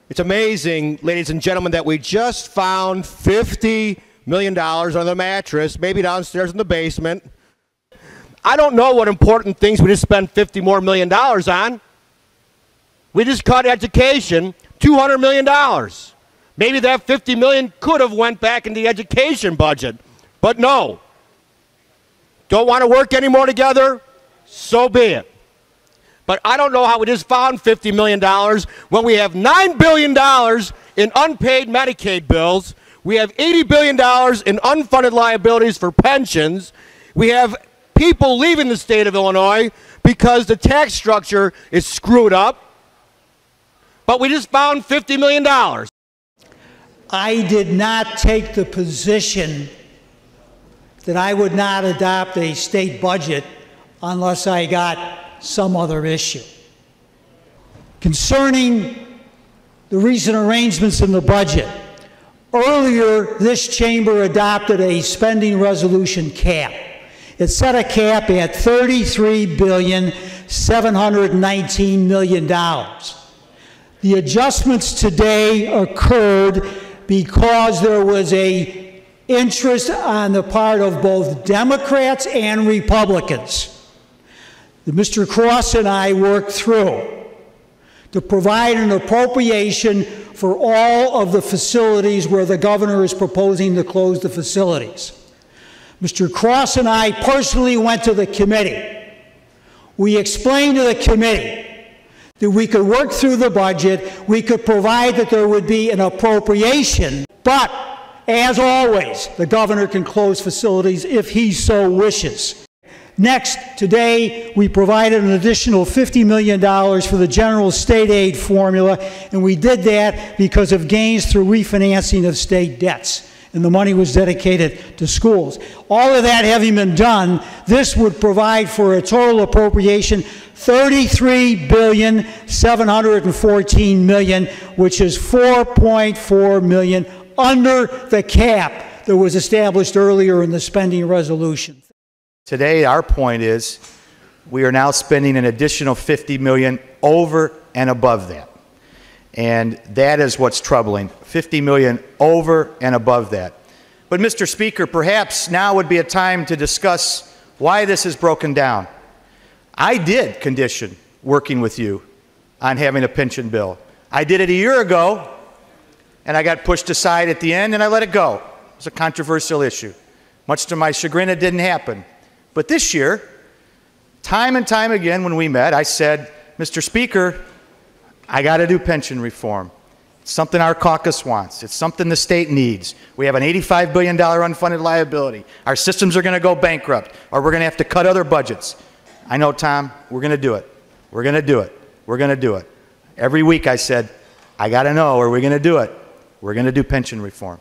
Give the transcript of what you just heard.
It's amazing, ladies and gentlemen, that we just found $50 million under the mattress, maybe downstairs in the basement. I don't know what important things we just spent $50 million on. We just cut education $200 million. Maybe that $50 million could have went back in the education budget, but no. Don't want to work anymore together? So be it. But I don't know how we just found $50 million when we have $9 billion in unpaid Medicaid bills. We have $80 billion in unfunded liabilities for pensions. We have people leaving the state of Illinois because the tax structure is screwed up. But we just found $50 million. I did not take the position that I would not adopt a state budget unless I got some other issue. Concerning the recent arrangements in the budget, earlier this chamber adopted a spending resolution cap. It set a cap at $33,719 million. The adjustments today occurred because there was an interest on the part of both Democrats and Republicans that Mr. Cross and I worked through to provide an appropriation for all of the facilities where the governor is proposing to close the facilities. Mr. Cross and I personally went to the committee. We explained to the committee that we could work through the budget, we could provide that there would be an appropriation, but as always, the governor can close facilities if he so wishes. Next, today, we provided an additional $50 million for the general state aid formula, and we did that because of gains through refinancing of state debts, and the money was dedicated to schools. All of that having been done, this would provide for a total appropriation $33,714 million, which is $4.4 million under the cap that was established earlier in the spending resolution. Today, our point is we are now spending an additional $50 million over and above that. And that is what's troubling, $50 million over and above that. But Mr. Speaker, perhaps now would be a time to discuss why this is broken down. I did condition working with you on having a pension bill. I did it a year ago, and I got pushed aside at the end, and I let it go. It was a controversial issue. Much to my chagrin, it didn't happen. But this year, time and time again when we met, I said, Mr. Speaker, I got to do pension reform. It's something our caucus wants. It's something the state needs. We have an $85 billion unfunded liability. Our systems are going to go bankrupt, or we're going to have to cut other budgets. I know, Tom, we're going to do it. We're going to do it. We're going to do it. Every week I said, I got to know, are we going to do it? We're going to do pension reform.